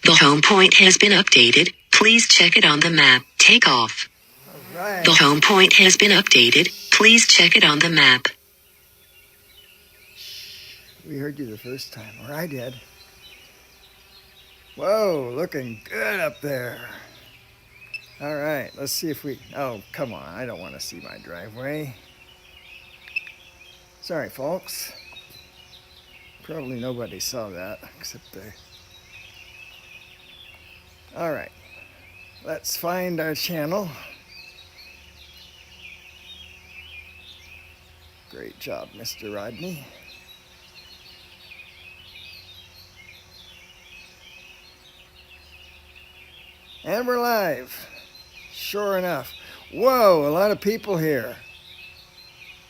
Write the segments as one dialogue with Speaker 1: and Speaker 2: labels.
Speaker 1: The home point has been updated. Please check it on the map. Take off.
Speaker 2: All right.
Speaker 1: The home point has been updated. Please check it on the map.
Speaker 2: We heard you the first time, or I did. Whoa, looking good up there. All right, let's see if we... Oh, come on, I don't want to see my driveway. Sorry, folks. Probably nobody saw that, except they... All right, let's find our channel. Great job, Mr. Rodney. And we're live. Sure enough. Whoa, a lot of people here.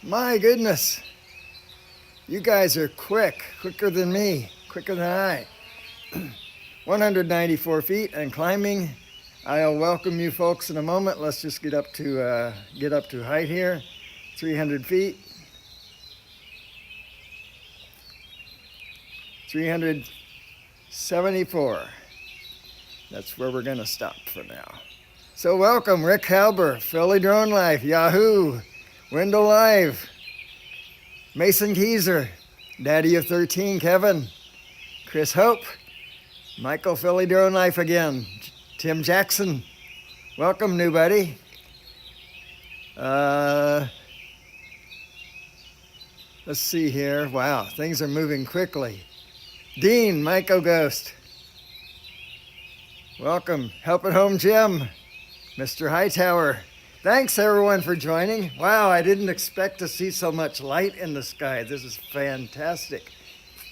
Speaker 2: My goodness. You guys are quicker than me, quicker than I. 194 feet and climbing. I'll welcome you folks in a moment. Let's just get up to height here. 300 feet. 374. That's where we're gonna stop for now. So welcome, Rick Halber, PhillyDroneLife, Yahoo, Window Live, Mason Keyser, Daddy of 13, Kevin, Chris Hope, Michael PhillyDroneLife again, Tim Jackson, welcome new buddy. Let's see here, wow, things are moving quickly. Dean, Michael Ghost. Welcome, Help at Home Jim, Mr. Hightower. Thanks everyone for joining. Wow, I didn't expect to see so much light in the sky. This is fantastic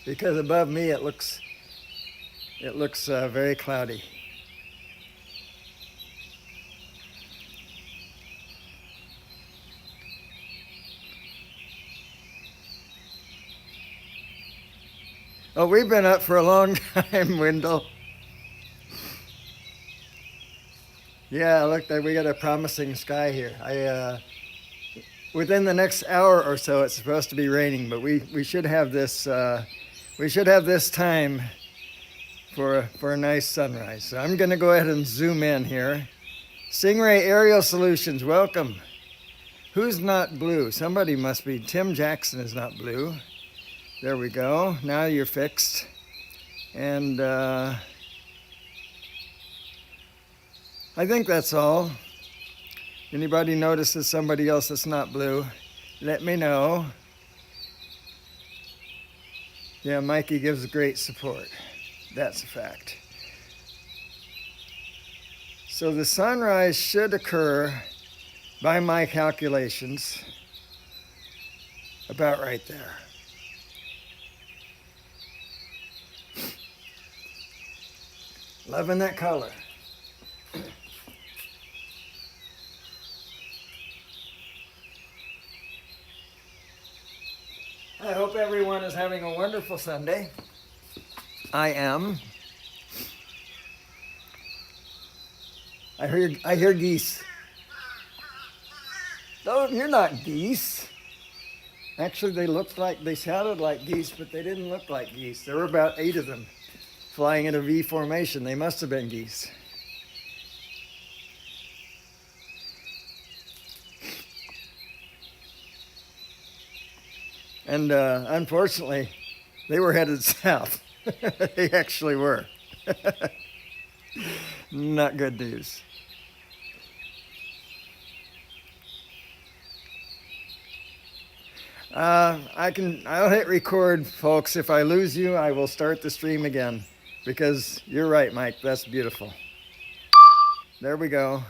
Speaker 2: because above me it looks very cloudy. Oh, we've been up for a long time, Wendell. Yeah, look, we got a promising sky here. Within the next hour or so, it's supposed to be raining, but we should have this time for a nice sunrise. So I'm going to go ahead and zoom in here. Stingray Aerial Solutions, welcome. Who's not blue? Somebody must be. Tim Jackson is not blue. There we go. Now you're fixed. And I think that's all. Anybody notices somebody else that's not blue, let me know. Yeah, Mikey gives great support. That's a fact. So the sunrise should occur, by my calculations, about right there. Loving that color. I hope everyone is having a wonderful Sunday. I am. I hear geese. No, you're not geese. Actually, they sounded like geese, but they didn't look like geese. There were about 8 of them flying in a V formation. They must have been geese. And unfortunately, they were headed south. They actually were. Not good news. I'll hit record, folks. If I lose you, I will start the stream again. Because you're right, Mike, that's beautiful. There we go.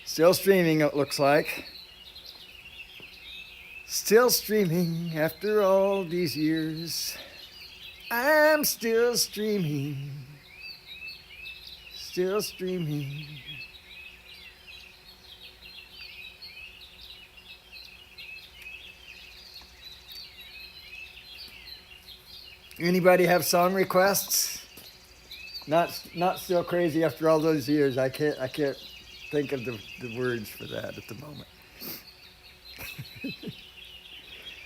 Speaker 2: Still streaming, it looks like. Still streaming after all these years. I'm still streaming. Still streaming. Anybody have song requests? Not still crazy after all those years. I can't think of the words for that at the moment.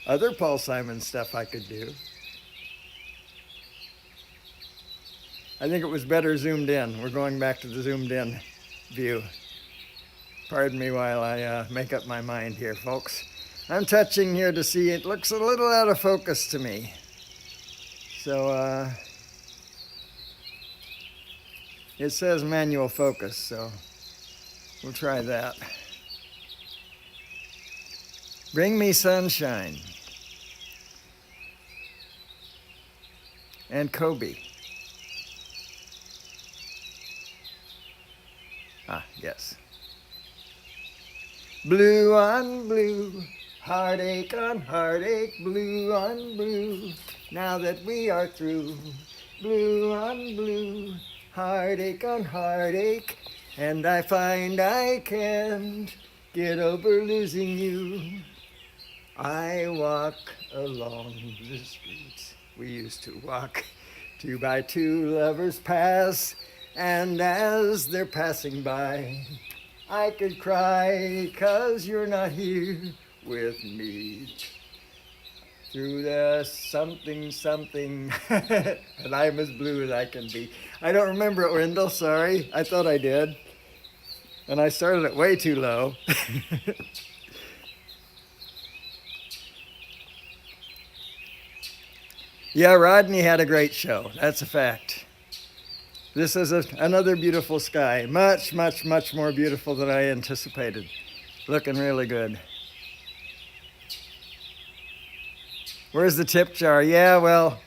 Speaker 2: Other Paul Simon stuff I could do. I think it was better zoomed in. We're going back to the zoomed in view. Pardon me while I make up my mind here, folks. I'm touching here to see. It looks a little out of focus to me. So it says manual focus, so we'll try that. Bring me sunshine. And Kobe. Ah, yes. Blue on blue, heartache on heartache, blue on blue, now that we are through. Blue on blue, heartache on heartache, and I find I can't get over losing you. I walk along the streets we used to walk. 2 by 2 lovers pass, and as they're passing by, I could cry 'cause you're not here with me. Through the something, something, and I'm as blue as I can be. I don't remember it, Wendell, sorry. I thought I did. And I started it way too low. Yeah, Rodney had a great show. That's a fact. This is another beautiful sky. Much, much, much more beautiful than I anticipated. Looking really good. Where's the tip jar? Yeah, well,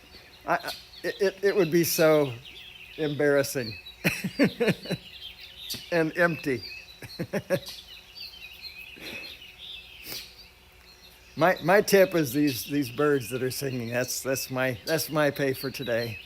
Speaker 2: it would be so embarrassing and empty. My tip is these birds that are singing. That's my pay for today.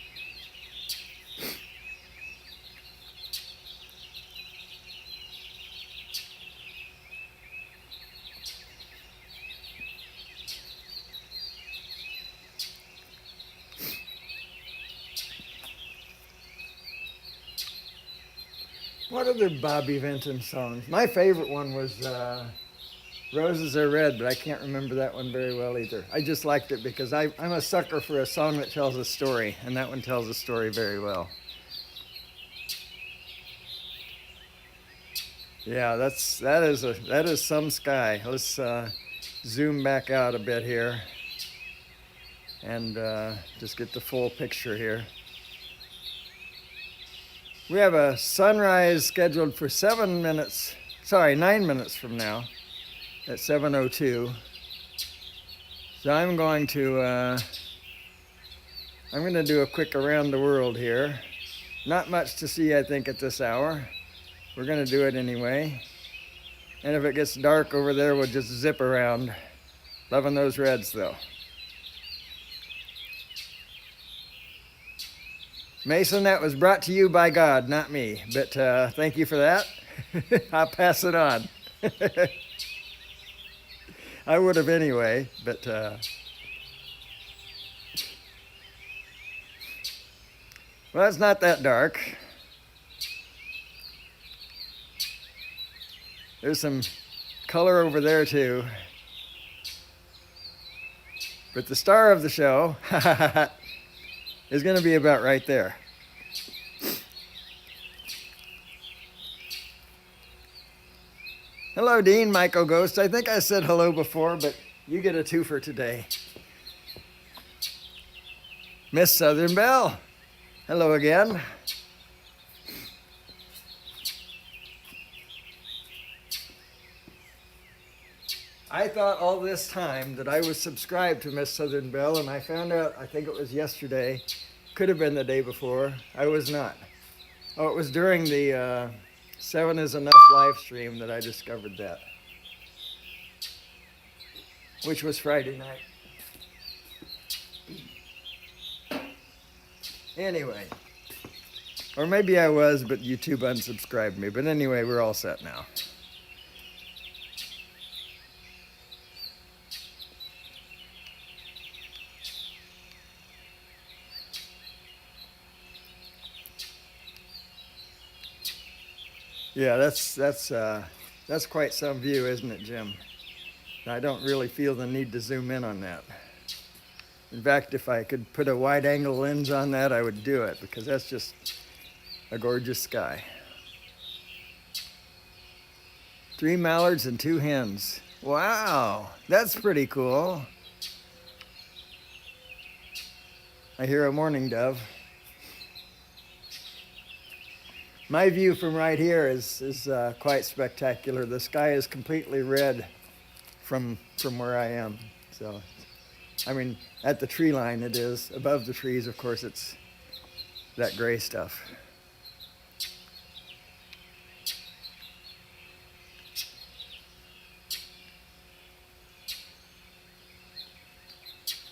Speaker 2: What other Bobby Vinton songs? My favorite one was Roses Are Red, but I can't remember that one very well either. I just liked it because I'm a sucker for a song that tells a story, and that one tells a story very well. Yeah, that is some sky. Let's zoom back out a bit here and just get the full picture here. We have a sunrise scheduled for 9 minutes from now at 7:02. So I'm going to do a quick around the world here. Not much to see, I think, at this hour. We're going to do it anyway. And if it gets dark over there, we'll just zip around. Loving those reds, though. Mason, that was brought to you by God, not me. But thank you for that. I'll pass it on. I would have anyway, but well, it's not that dark. There's some color over there too. But the star of the show is going to be about right there. Hello, Dean, Michael Ghost. I think I said hello before, but you get a twofer today. Miss Southern Belle, hello again. I thought all this time that I was subscribed to Miss Southern Belle, and I found out, I think it was yesterday, could have been the day before, I was not. Oh, it was during the 7 is Enough live stream that I discovered that, which was Friday night. Anyway, or maybe I was, but YouTube unsubscribed me. But anyway, we're all set now. Yeah, that's quite some view, isn't it, Jim? I don't really feel the need to zoom in on that. In fact, if I could put a wide angle lens on that, I would do it, because that's just a gorgeous sky. 3 mallards and 2 hens. Wow, that's pretty cool. I hear a mourning dove. My view from right here is quite spectacular. The sky is completely red from where I am. So, I mean, at the tree line it is. Above the trees, of course, it's that gray stuff.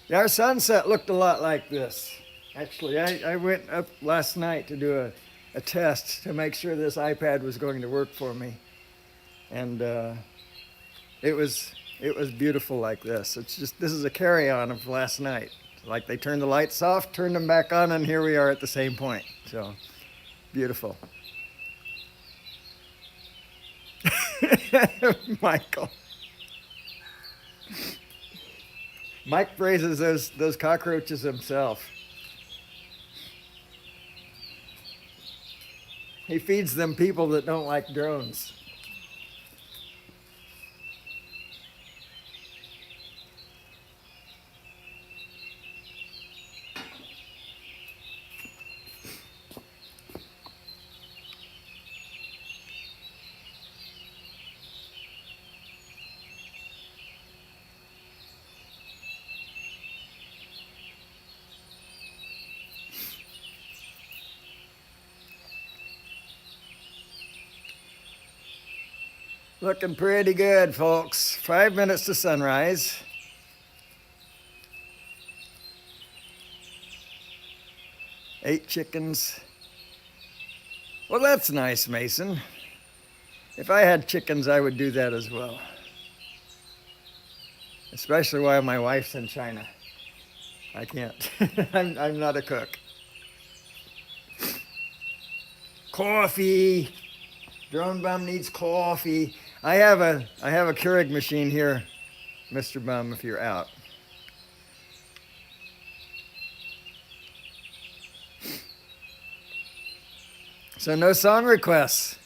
Speaker 2: Yeah, our sunset looked a lot like this. Actually, I went up last night to do a test to make sure this iPad was going to work for me. And it was beautiful like this. It's just, this is a carry-on of last night. Like they turned the lights off, turned them back on, and here we are at the same point. So, beautiful. Michael. Mike raises those cockroaches himself. He feeds them people that don't like drones. Looking pretty good, folks. 5 minutes to sunrise. Eight chickens. Well, that's nice, Mason. If I had chickens, I would do that as well. Especially while my wife's in China. I can't. I'm not a cook. Coffee. Drone Bum needs coffee. I have a Keurig machine here, Mr. Bum, if you're out. So no song requests.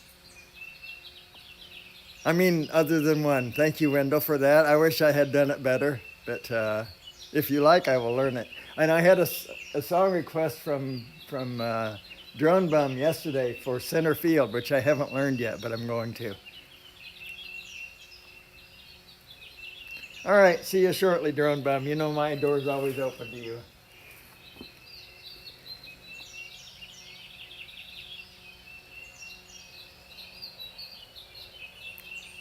Speaker 2: I mean, other than one. Thank you, Wendell, for that. I wish I had done it better, but if you like, I will learn it. And I had a song request from Drone Bum yesterday for Center Field, which I haven't learned yet, but I'm going to. All right, see you shortly, Drone Bum. You know my door's always open to you.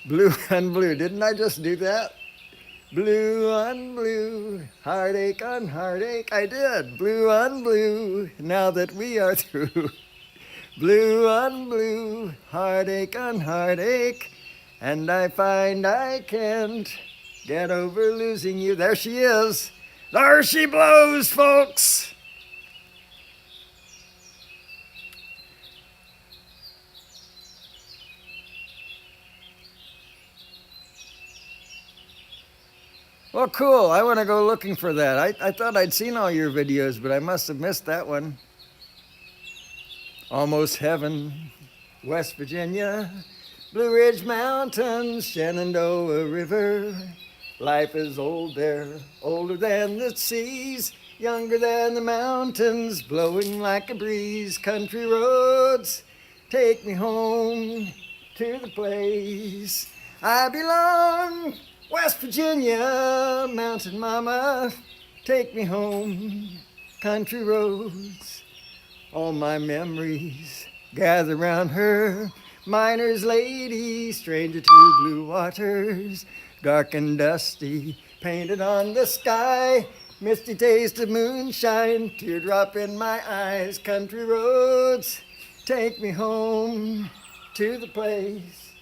Speaker 2: Blue on blue. Didn't I just do that? Blue on blue, heartache on heartache. I did. Blue on blue, now that we are through. Blue on blue, heartache on heartache. And I find I can't get over losing you. There she is. There she blows, folks. Well, cool. I want to go looking for that. I thought I'd seen all your videos, but I must have missed that one. Almost Heaven, West Virginia, Blue Ridge Mountains, Shenandoah River. Life is old there, older than the seas, younger than the mountains, blowing like a breeze. Country roads, take me home to the place I belong. West Virginia, mountain mama, take me home. Country roads, all my memories gather round her. Miner's lady, stranger to blue waters, dark and dusty, painted on the sky. Misty taste of moonshine, teardrop in my eyes. Country roads, take me home to the place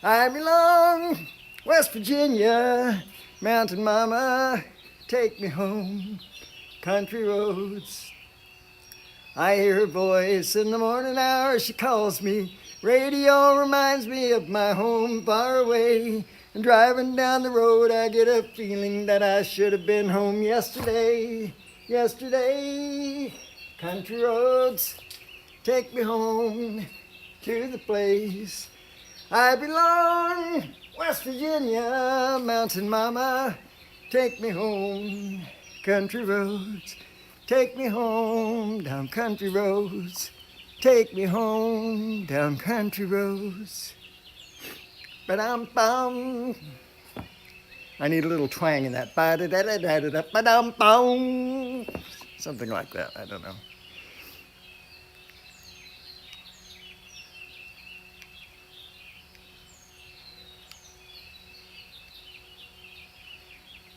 Speaker 2: I belong. West Virginia, mountain mama, take me home. Country roads. I hear her voice in the morning hour, she calls me. Radio reminds me of my home far away. And driving down the road, I get a feeling that I should have been home yesterday. Yesterday, country roads, take me home to the place I belong. West Virginia, mountain mama, take me home. Country roads, take me home down country roads. Take me home down country roads. Ba-dum-bum. I need a little twang in that. Ba-da-da-da-da-da, ba-dum-bum. Something like that, I don't know.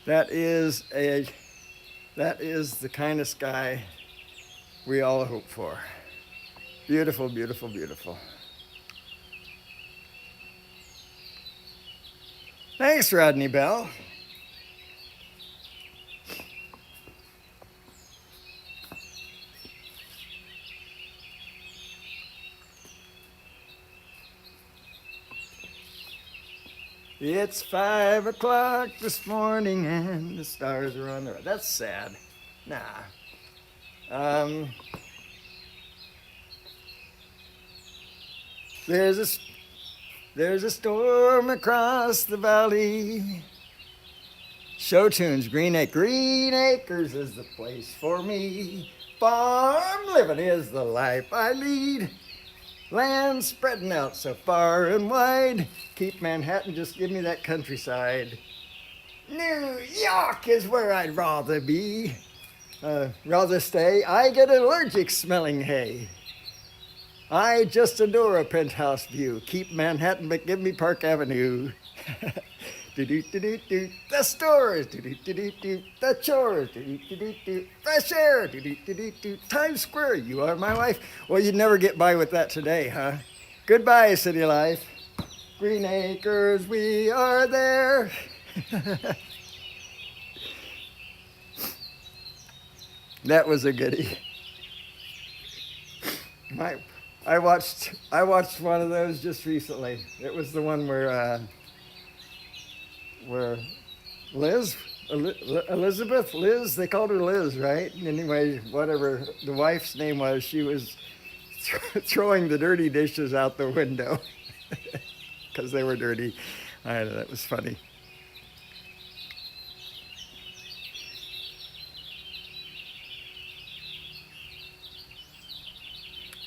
Speaker 2: That is the kind of sky we all hope for. Beautiful, beautiful, beautiful. Thanks, Rodney Bell. It's 5 o'clock this morning and the stars are on the right. That's sad. Nah. There's a storm across the valley. Show tunes, Green Acres is the place for me. Farm living is the life I lead. Land spreading out so far and wide. Keep Manhattan, just give me that countryside. New York is where I'd rather be. Rather stay. I get allergic smelling hay. I just adore a penthouse view. Keep Manhattan, but give me Park Avenue. Do-do-do-do-do. The stores. Do-do-do-do-do. The chores. Do-do-do-do-do. Fresh air. Do-do-do-do-do. Times Square. You are my life. Well, you'd never get by with that today, huh? Goodbye, city life. Green Acres, we are there. That was a goodie. I watched one of those just recently. It was the one where Liz, they called her Liz, right? Anyway, whatever the wife's name was, she was throwing the dirty dishes out the window because they were dirty. I know, that was funny.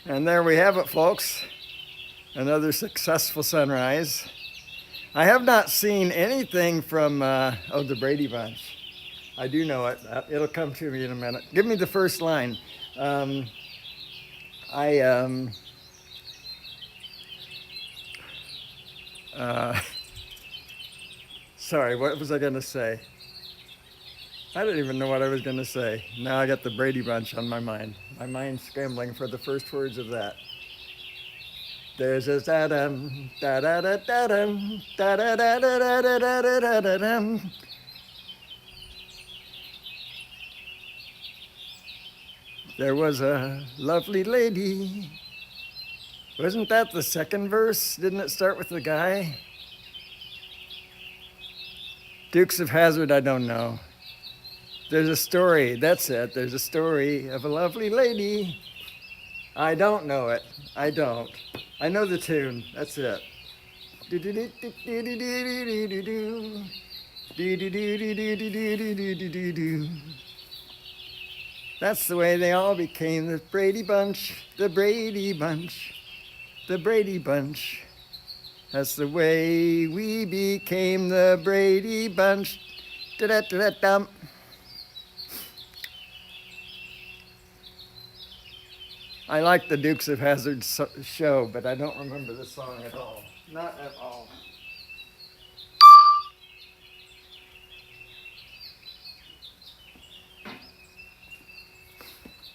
Speaker 2: And there we have it, folks. Another successful sunrise. I have not seen anything from, the Brady Bunch. I do know it. It'll come to me in a minute. Give me the first line. Sorry, what was I going to say? I don't even know what I was going to say. Now I got the Brady Bunch on my mind. My mind's scrambling for the first words of that. There's a da-dum, da-da-da-da-dum, da-da-da-da-da-da-da-da-dum. There was a lovely lady. Wasn't that the second verse? Didn't it start with the guy? Dukes of Hazzard, I don't know. There's a story, that's it. There's a story of a lovely lady. I don't know it. I don't. I know the tune. That's it. That's the way they all became the Brady Bunch. The Brady Bunch. The Brady Bunch. That's the way we became the Brady Bunch. Da-da-da-da-dum. I like the Dukes of Hazzard show, but I don't remember the song at all. Not at all.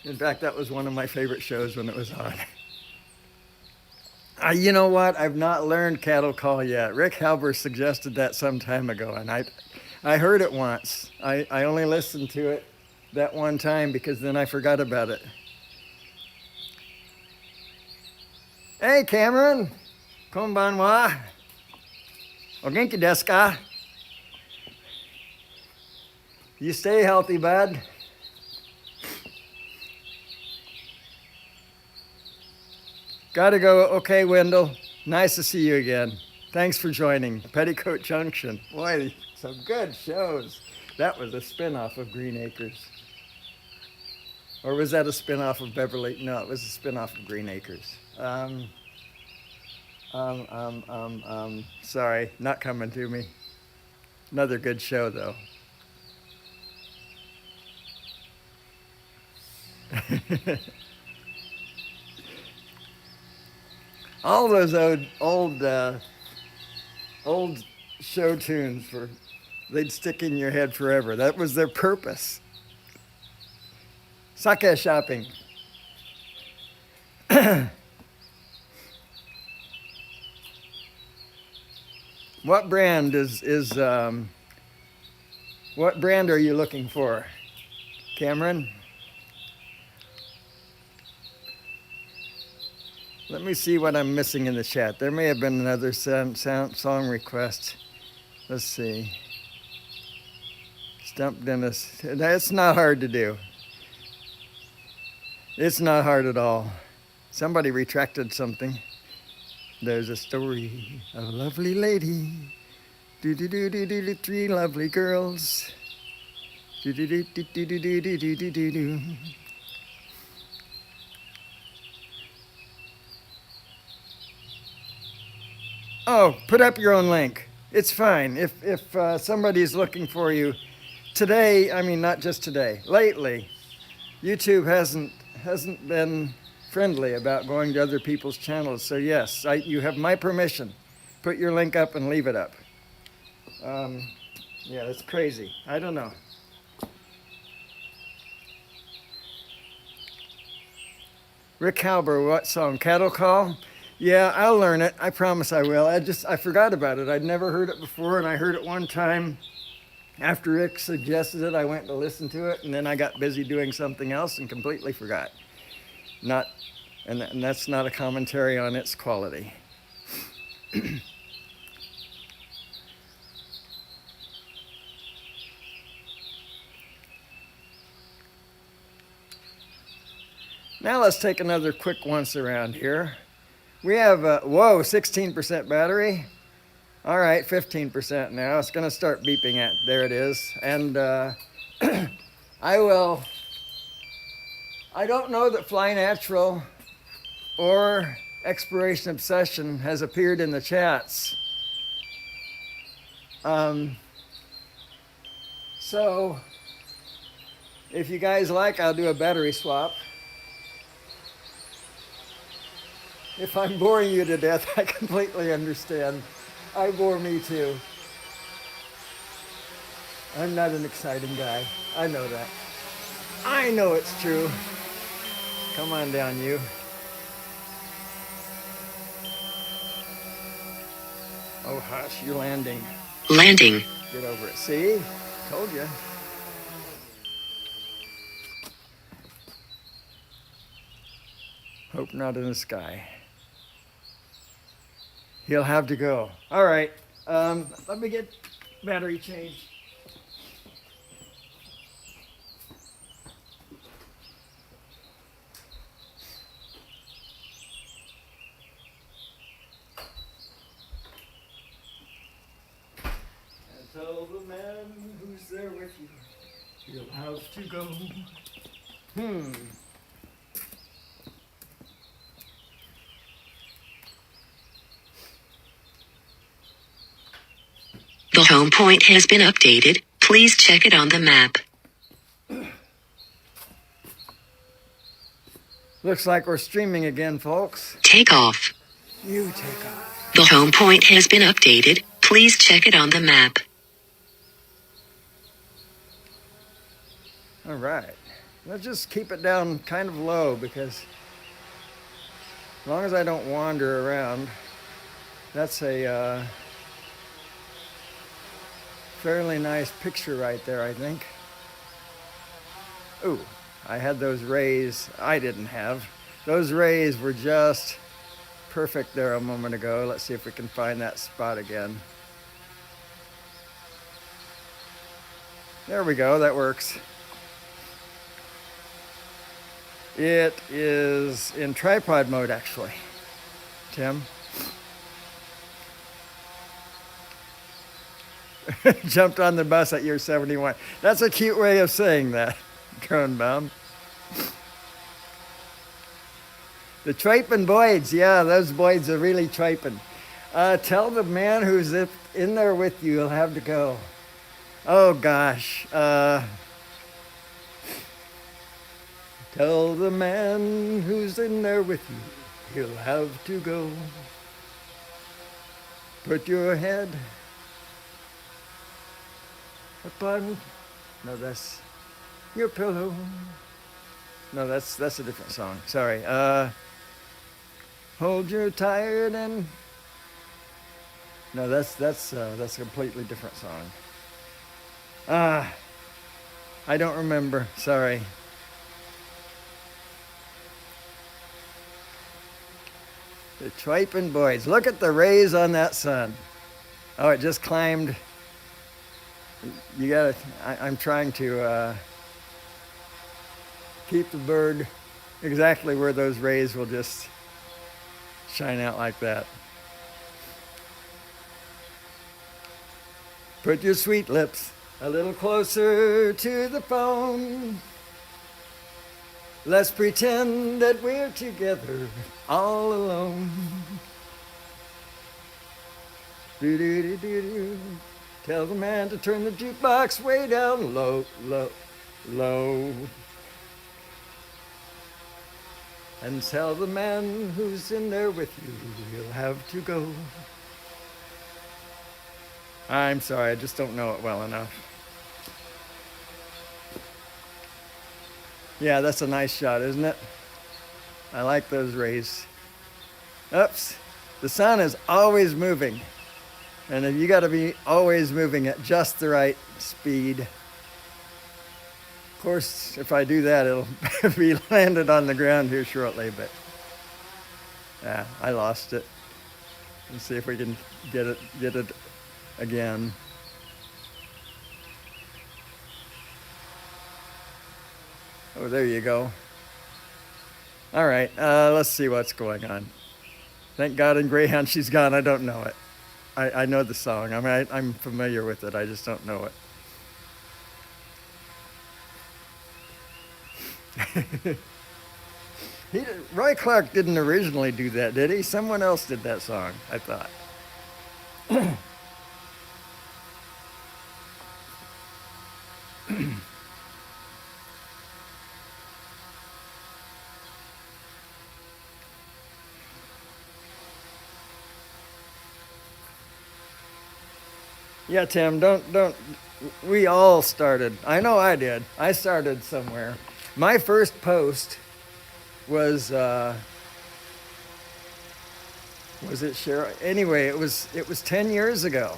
Speaker 2: In fact, that was one of my favorite shows when it was on. You know what? I've not learned cattle call yet. Rick Halber suggested that some time ago, and I heard it once. I only listened to it that one time because then I forgot about it. Hey, Cameron. Konbanwa. O genki desu ka? You stay healthy, bud. Gotta go. Okay, Wendell. Nice to see you again. Thanks for joining Petticoat Junction. Boy, some good shows. That was a spin-off of Green Acres. Or was that a spin-off of Beverly? No, it was a spin-off of Green Acres. Sorry, not coming to me. Another good show, though. All those old show tunes they'd stick in your head forever. That was their purpose. Sake shopping. What brand what brand are you looking for, Cameron? Let me see what I'm missing in the chat. There may have been another song request. Let's see. Stump Dennis. That's not hard to do. It's not hard at all. Somebody retracted something. There's a story of a lovely lady. Do 3 lovely girls. Do. Oh, put up your own link. It's fine. If somebody's looking for you today, I mean not just today. Lately, YouTube hasn't been friendly about going to other people's channels. So yes, you have my permission. Put your link up and leave it up. Yeah, that's crazy. I don't know. Rick Halber, what song? Cattle Call? Yeah, I'll learn it. I promise I will. I forgot about it. I'd never heard it before, and I heard it one time. After Rick suggested it, I went to listen to it, and then I got busy doing something else and completely forgot. And that's not a commentary on its quality. Now let's take another quick once around here. We have, 16% battery. All right, 15% now. It's going to start beeping at, there it is. And I don't know that Fly Natural or Exploration Obsession has appeared in the chats. So if you guys like, I'll do a battery swap. If I'm boring you to death, I completely understand. I bore me too. I'm not an exciting guy. I know that. I know it's true. Come on down, you. Oh, hush, you're landing.
Speaker 1: Landing.
Speaker 2: Get over it. See? Told you. Hope not in the sky. He'll have to go. All right. Let me get battery changed. And tell the man who's there with you, he'll have to go.
Speaker 1: The home point has been updated. Please check it on the map.
Speaker 2: Looks like we're streaming again, folks.
Speaker 1: Take off.
Speaker 2: You take off.
Speaker 1: The home point has been updated. Please check it on the map.
Speaker 2: All right. Let's just keep it down kind of low because as long as I don't wander around, that's a fairly nice picture right there, I think. Ooh, I had those rays. I didn't have. Those rays were just perfect there a moment ago. Let's see if we can find that spot again. There we go, that works. It is in tripod mode, actually. Tim? Jumped on the bus at year 71. That's a cute way of saying that, Kronbaum. The triping Boyds, yeah, those Boyds are really triping. Tell the man who's in there with you, he'll have to go. Oh gosh. Tell the man who's in there with you, he'll have to go. Put your head upon, no, that's your pillow. No, that's a different song. Sorry. Hold your tired and, no, that's a completely different song. I don't remember. Sorry. The Tripin Boys. Look at the rays on that sun. Oh, it just climbed. You gotta, I'm trying to keep the bird exactly where those rays will just shine out like that. Put your sweet lips a little closer to the phone. Let's pretend that we're together all alone. Do-do-do-do-do. Tell the man to turn the jukebox way down low, low, low. And tell the man who's in there with you, he'll have to go. I'm sorry, I just don't know it well enough. Yeah, that's a nice shot, isn't it? I like those rays. Oops, the sun is always moving. And you got to be always moving at just the right speed. Of course, if I do that, it'll be landed on the ground here shortly, but yeah, I lost it. Let's see if we can get it again. Oh, there you go. All right, let's see what's going on. Thank God in Greyhound she's gone. I don't know it. I know the song. I mean, I'm familiar with it. I just don't know it. Roy Clark didn't originally do that, did he? Someone else did that song, I thought. Yeah, Tim, don't, we all started. I know I did. I started somewhere. My first post was it Cheryl? Anyway, it was 10 years ago.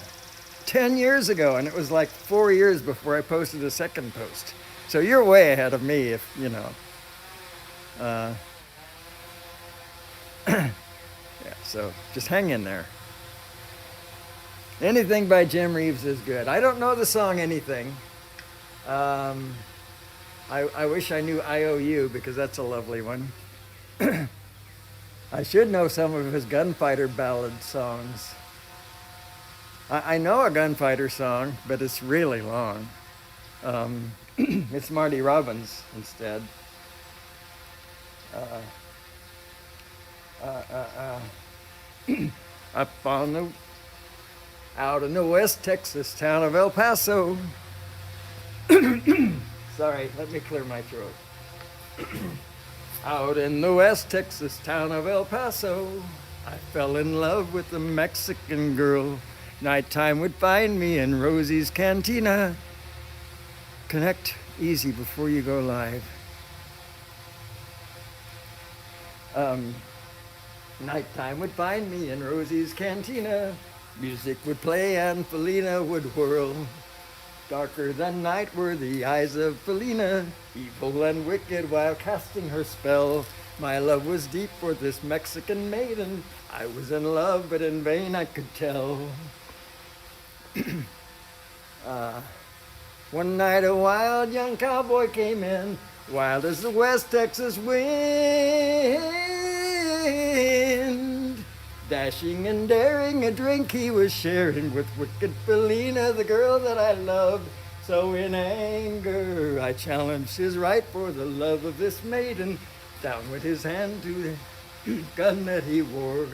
Speaker 2: 10 years ago, and it was like 4 years before I posted a second post. So you're way ahead of me if, you know. Yeah, so just hang in there. Anything by Jim Reeves is good. I don't know the song Anything. I wish I knew IOU because that's a lovely one. I should know some of his gunfighter ballad songs. I know a gunfighter song, but it's really long. It's Marty Robbins instead. Up on the out in the West Texas town of El Paso. Sorry, let me clear my throat. Out in the West Texas town of El Paso, I fell in love with a Mexican girl. Nighttime would find me in Rosie's Cantina. Connect easy before you go live. Nighttime would find me in Rosie's Cantina. Music would play and Felina would whirl. Darker than night were the eyes of Felina, evil and wicked while casting her spell. My love was deep for this Mexican maiden. I was in love, but in vain I could tell. One night a wild young cowboy came in, wild as the West Texas wind. Dashing and daring, a drink he was sharing with wicked Felina, the girl that I loved. So in anger I challenged his right for the love of this maiden. Down went his hand to the gun that he wore.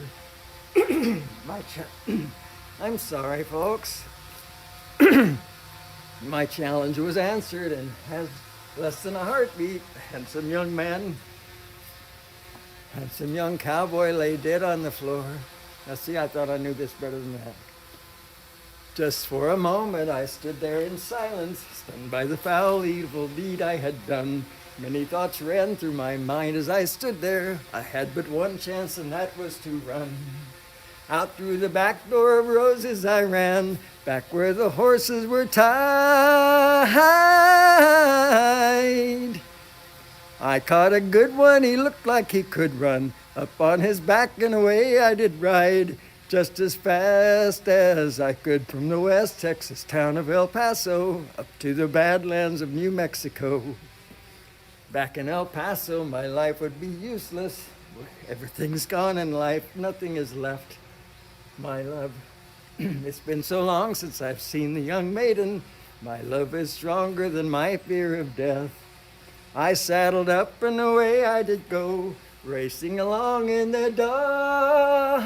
Speaker 2: I'm sorry, folks. My challenge was answered and has less than a heartbeat. Handsome young cowboy lay dead on the floor. Now see, I thought I knew this better than that. Just for a moment I stood there in silence, stunned by the foul, evil deed I had done. Many thoughts ran through my mind as I stood there. I had but one chance, and that was to run. Out through the back door of roses I ran, back where the horses were tied. I caught a good one, he looked like he could run. Up on his back and away I did ride, just as fast as I could from the West Texas town of El Paso up to the Badlands of New Mexico. Back in El Paso, my life would be useless. Everything's gone in life, nothing is left. My love, it's been so long since I've seen the young maiden. My love is stronger than my fear of death. I saddled up and away I did go, racing along in the dark.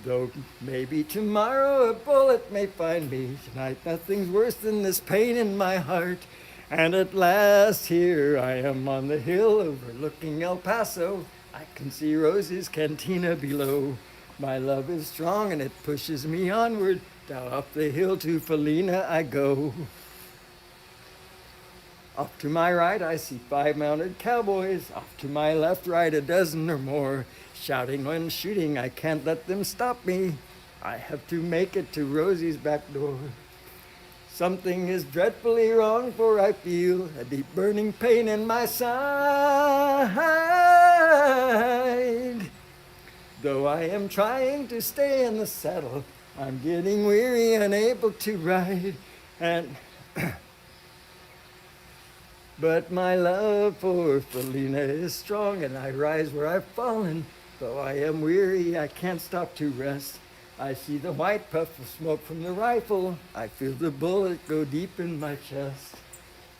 Speaker 2: Though maybe tomorrow a bullet may find me, tonight nothing's worse than this pain in my heart. And at last here I am on the hill overlooking El Paso. I can see Rosie's cantina below. My love is strong and it pushes me onward. Down off the hill to Felina I go. Off to my right I see 5 mounted cowboys. Off to my left, right, a dozen or more. Shouting when shooting, I can't let them stop me. I have to make it to Rosie's back door. Something is dreadfully wrong, for I feel a deep burning pain in my side. Though I am trying to stay in the saddle, I'm getting weary, unable to ride. But my love for Felina is strong, and I rise where I've fallen. Though I am weary, I can't stop to rest. I see the white puff of smoke from the rifle. I feel the bullet go deep in my chest.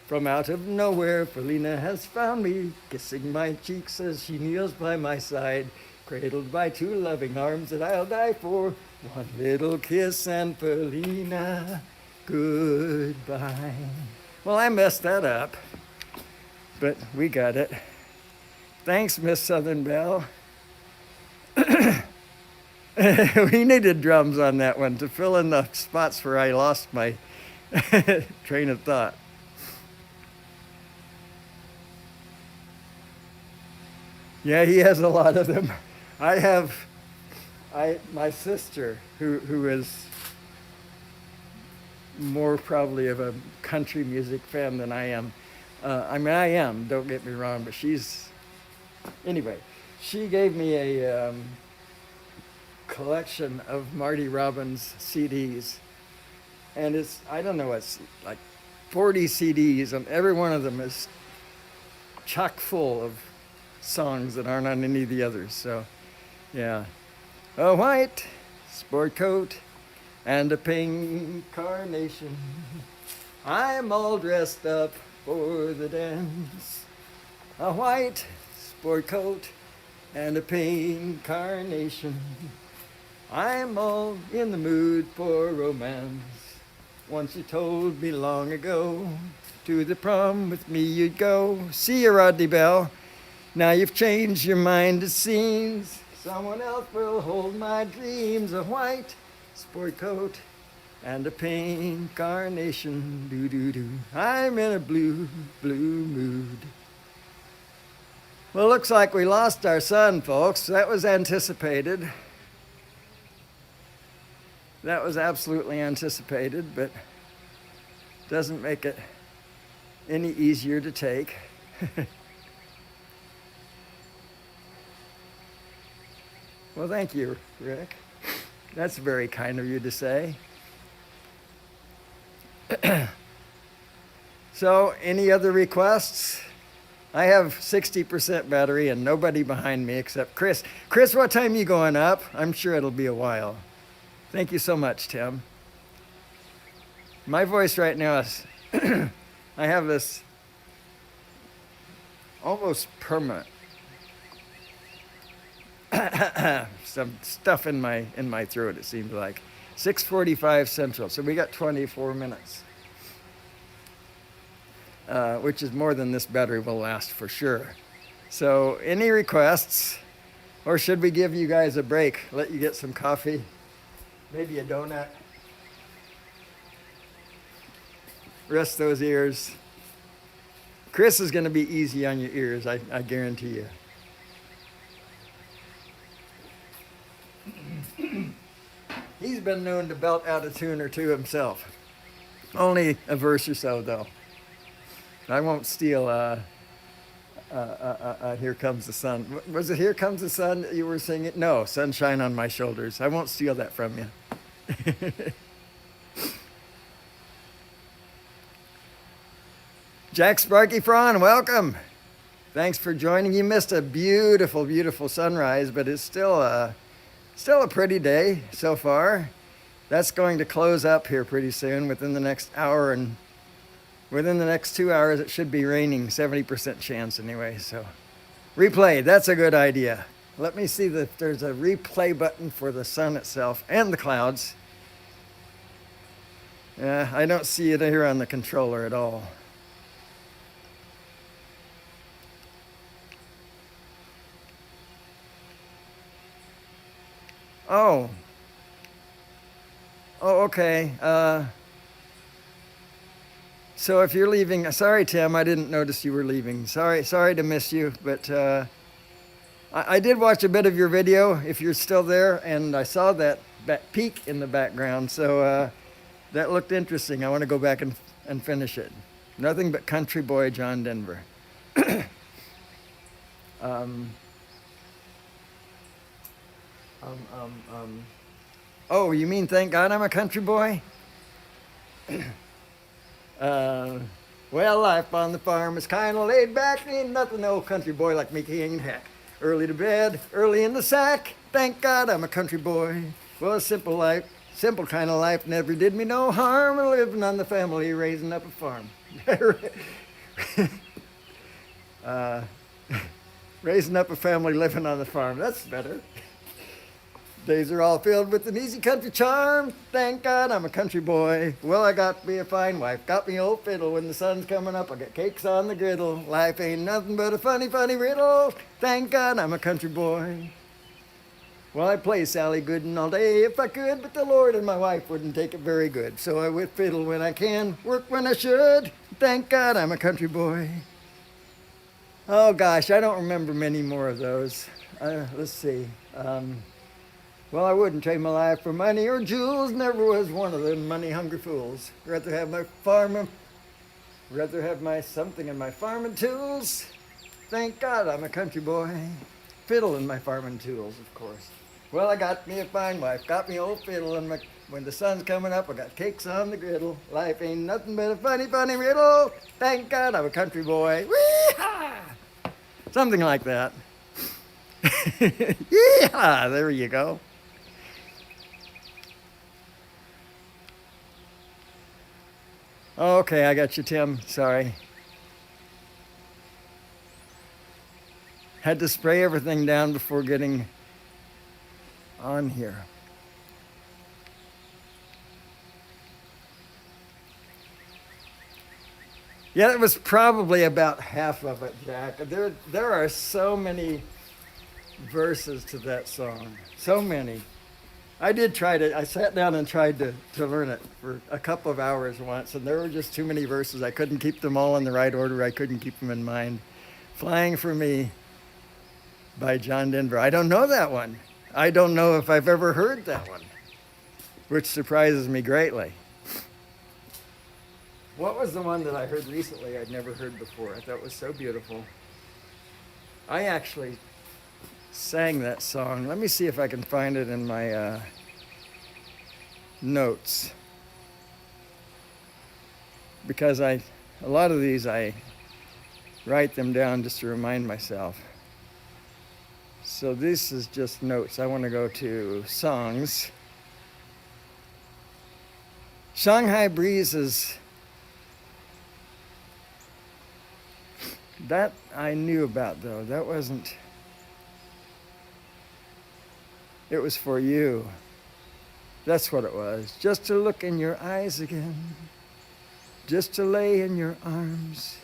Speaker 2: From out of nowhere, Felina has found me, kissing my cheeks as she kneels by my side, cradled by 2 loving arms that I'll die for. One little kiss and Felina, goodbye. Well, I messed that up, but we got it. Thanks, Miss Southern Belle. We needed drums on that one to fill in the spots where I lost my train of thought. Yeah, he has a lot of them. My sister, who is more probably of a country music fan than I am. I am, don't get me wrong, but anyway, she gave me a collection of Marty Robbins CDs, and it's like 40 CDs, and every one of them is chock full of songs that aren't on any of the others. So yeah, a white sport coat and a pink carnation, I'm all dressed up for the dance. A white sport coat and a pink carnation, I'm all in the mood for romance. Once you told me long ago, to the prom with me you'd go. See you, Rodney Bell. Now you've changed your mind, it seems. Someone else will hold my dreams. A white sport coat and a pink carnation, doo-doo-doo. I'm in a blue, blue mood. Well, looks like we lost our son, folks. That was anticipated. That was absolutely anticipated, but doesn't make it any easier to take. Well, thank you, Rick. That's very kind of you to say. So, any other requests? I have 60% battery and nobody behind me except Chris. Chris, what time are you going up? I'm sure it'll be a while. Thank you so much, Tim. My voice right now is, I have this almost permanent some stuff in my throat, it seems like. 6:45 Central, so we got 24 minutes. Which is more than this battery will last for sure. So any requests? Or should we give you guys a break? Let you get some coffee, maybe a donut. Rest those ears. Chris is going to be easy on your ears, I guarantee you. He's been known to belt out a tune or two himself. Only a verse or so, though. I won't steal Here Comes the Sun. Was it Here Comes the Sun that you were singing? No, Sunshine on My Shoulders. I won't steal that from you. Jack Sparky Fraun, welcome. Thanks for joining. You missed a beautiful, beautiful sunrise, but it's still a pretty day so far. That's going to close up here pretty soon within the next hour, and within the next 2 hours it should be raining, 70% chance anyway. So replay, that's a good idea. Let me see if there's a replay button for the sun itself and the clouds. Yeah, I don't see it here on the controller at all. Oh, okay. So if you're leaving, sorry, Tim, I didn't notice you were leaving. Sorry to miss you, but I did watch a bit of your video, if you're still there, and I saw that peak in the background, so that looked interesting. I want to go back and finish it. Nothing but country boy John Denver. Oh, you mean thank God I'm a country boy? Well, life on the farm is kind of laid back. Ain't nothing no country boy like me can't hack. Early to bed, early in the sack. Thank God I'm a country boy. Well, a simple life, simple kind of life never did me no harm. Living on the family, raising up a farm. Raising up a family, living on the farm. That's better. Days are all filled with an easy country charm. Thank God I'm a country boy. Well, I got me a fine wife, got me old fiddle. When the sun's coming up, I got cakes on the griddle. Life ain't nothing but a funny, funny riddle. Thank God I'm a country boy. Well, I'd play Sally Gooden all day if I could, but the Lord and my wife wouldn't take it very good. So I would fiddle when I can, work when I should. Thank God I'm a country boy. Oh gosh, I don't remember many more of those. Let's see. Well, I wouldn't trade my life for money or jewels. Never was one of them money-hungry fools. Rather have my something in my farming tools. Thank God I'm a country boy. Fiddle in my farming tools, of course. Well, I got me a fine wife, got me old fiddle, and when the sun's coming up, I got cakes on the griddle. Life ain't nothing but a funny, funny riddle. Thank God I'm a country boy. Wee-haw! Something like that. Yeah, there you go. Okay, I got you, Tim. Sorry. Had to spray everything down before getting on here. Yeah, it was probably about half of it, Jack. There are so many verses to that song. So many. I sat down and tried to learn it for a couple of hours once, and there were just too many verses. I couldn't keep them all in the right order. I couldn't keep them in mind. Flying for Me by John Denver. I don't know that one. I don't know if I've ever heard that one, which surprises me greatly. What was the one that I heard recently I'd never heard before? I thought was so beautiful. I actually sang that song. Let me see if I can find it in my notes. because a lot of these I write them down just to remind myself. So this is just notes. I want to go to songs. Shanghai Breezes. That I knew about, though. That wasn't... It was for you. That's what it was. Just to look in your eyes again. Just to lay in your arms.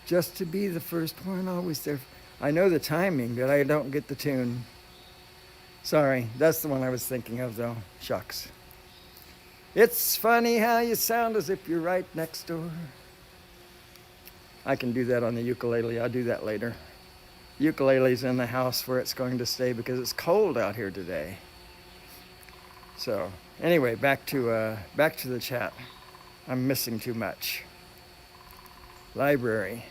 Speaker 2: Just to be the first one, always there. I know the timing, but I don't get the tune. Sorry, that's the one I was thinking of, though. Shucks. It's funny how you sound as if you're right next door. I can do that on the ukulele. I'll do that later. Ukulele's in the house where it's going to stay because it's cold out here today. So, anyway, back to the chat. I'm missing too much. Library.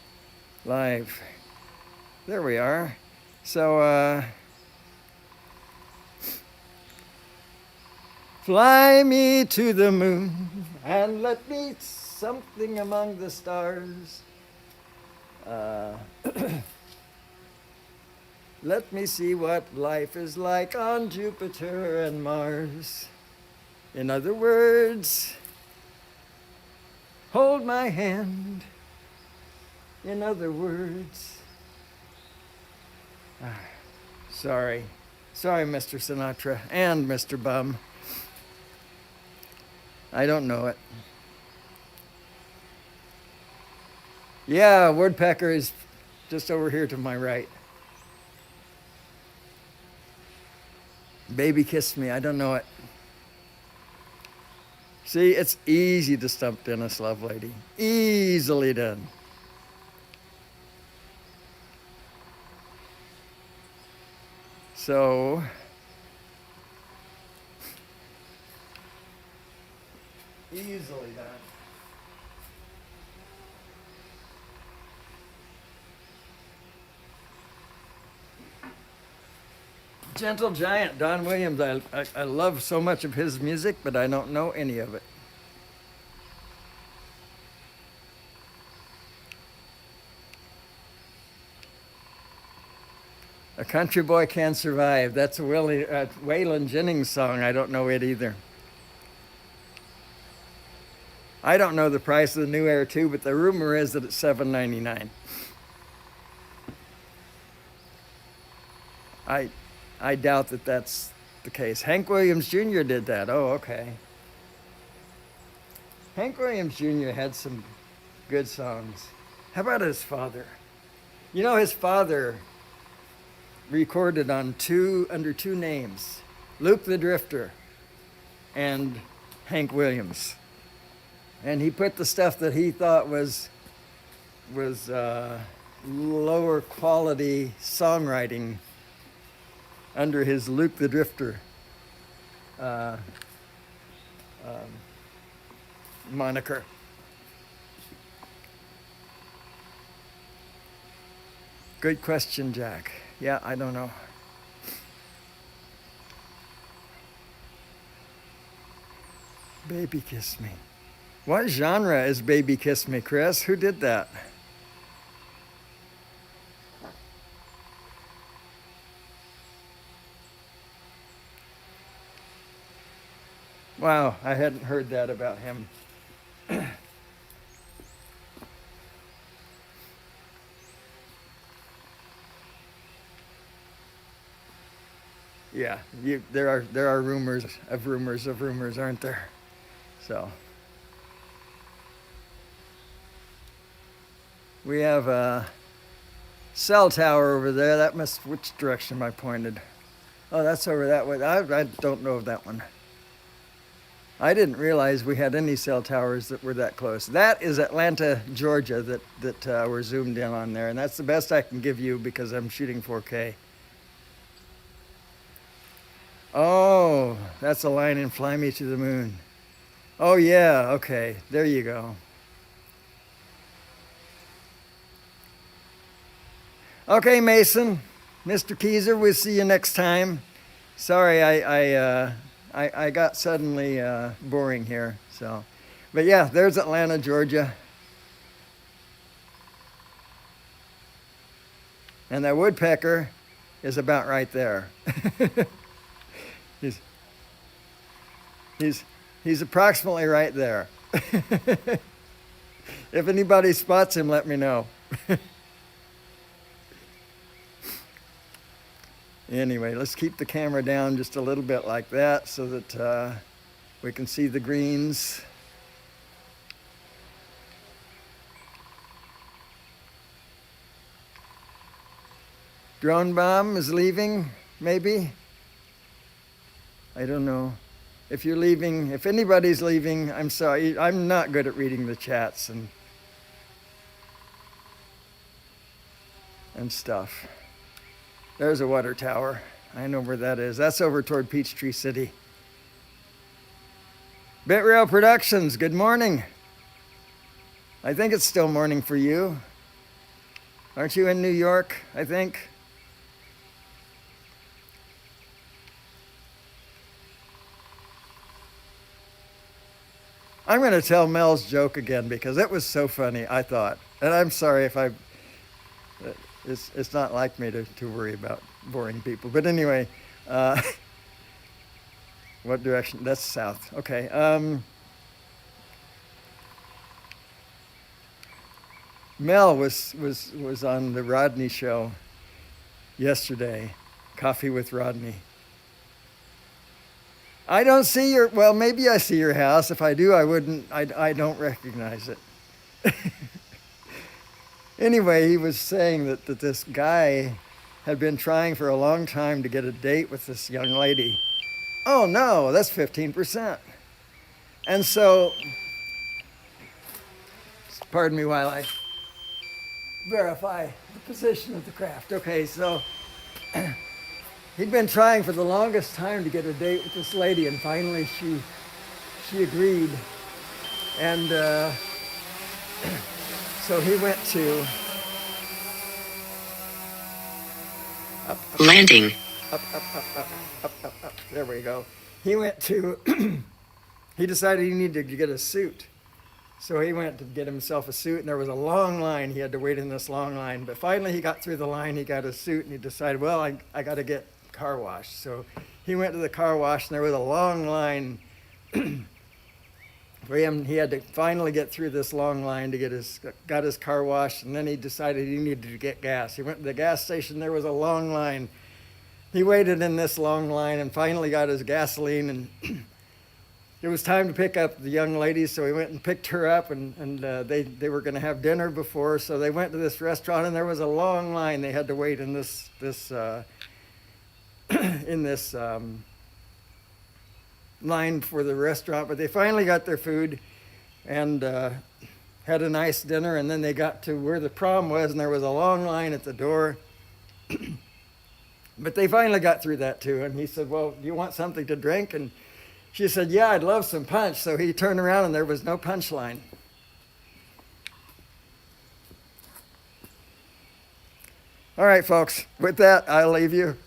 Speaker 2: Live. There we are. So, fly me to the moon and let me something among the stars. Let me see what life is like on Jupiter and Mars. In other words, hold my hand. In other words, sorry, Mr. Sinatra and Mr. Bum. I don't know it. Yeah, woodpecker is just over here to my right. Baby Kiss Me, I don't know it. See, it's easy to stump Dennis Lovelady. Easily done. So, easily done. Gentle Giant, Don Williams. I love so much of his music, but I don't know any of it. A Country Boy Can Survive. That's a Waylon Jennings song. I don't know it either. I don't know the price of the new Air 2, but the rumor is that it's $7.99. I doubt that that's the case. Hank Williams Jr. did that. Oh, okay. Hank Williams Jr. had some good songs. How about his father? You know, his father recorded under two names, Luke the Drifter and Hank Williams. And he put the stuff that he thought was lower quality songwriting under his Luke the Drifter moniker. Good question, Jack. Yeah, I don't know. Baby Kiss Me. What genre is Baby Kiss Me, Chris? Who did that? Wow, I hadn't heard that about him. Yeah, there are rumors, aren't there? So we have a cell tower over there. Which direction am I pointed? Oh, that's over that way. I don't know of that one. I didn't realize we had any cell towers that were that close. That is Atlanta, Georgia, that we're zoomed in on there, and that's the best I can give you because I'm shooting 4K. Oh, that's a line in Fly Me to the Moon. Oh yeah, okay, there you go. Okay, Mason, Mr. Keyser, we'll see you next time. Sorry, I got suddenly boring here, so But yeah, there's Atlanta, Georgia. And that woodpecker is about right there. he's approximately right there. If anybody spots him, let me know. Anyway, let's keep the camera down just a little bit like that so that we can see the greens. Drone bomb is leaving, maybe? I don't know. If you're leaving, if anybody's leaving, I'm sorry. I'm not good at reading the chats and stuff. There's a water tower. I know where that is. That's over toward Peachtree City. BitRail Productions, good morning. I think it's still morning for you. Aren't you in New York, I think? I'm going to tell Mel's joke again because it was so funny, I thought. And I'm sorry if it's not like me to worry about boring people. But anyway, what direction? That's south. Okay. Mel was on the Rodney show yesterday, Coffee with Rodney. I don't see your, well, maybe I see your house. If I do, I don't recognize it. Anyway, he was saying that this guy had been trying for a long time to get a date with this young lady. Oh no, that's 15%. And so, pardon me while I verify the position of the craft. Okay, so he'd been trying for the longest time to get a date with this lady, and finally she agreed. And so he went to
Speaker 1: Landing.
Speaker 2: up. There we go. He went to, he decided he needed to get a suit. So he went to get himself a suit, and there was a long line. He had to wait in this long line. But finally he got through the line, he got a suit, and he decided, well, I got to get car washed. So he went to the car wash, and there was a long line for him. He had to finally get through this long line to got his car washed, and then he decided he needed to get gas. He went to the gas station, there was a long line. He waited in this long line and finally got his gasoline, and it was time to pick up the young lady, so he went and picked her up, and they were going to have dinner before, so they went to this restaurant, and there was a long line. They had to wait in this line for the restaurant, but they finally got their food and had a nice dinner, and then they got to where the prom was, and there was a long line at the door. But they finally got through that too, and he said, well, do you want something to drink? And she said, yeah, I'd love some punch. So he turned around and there was no punch line. All right, folks, with that, I'll leave you.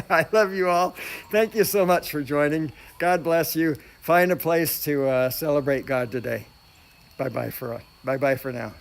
Speaker 2: I love you all. Thank you so much for joining. God bless you. Find a place to celebrate God today. Bye-bye for now.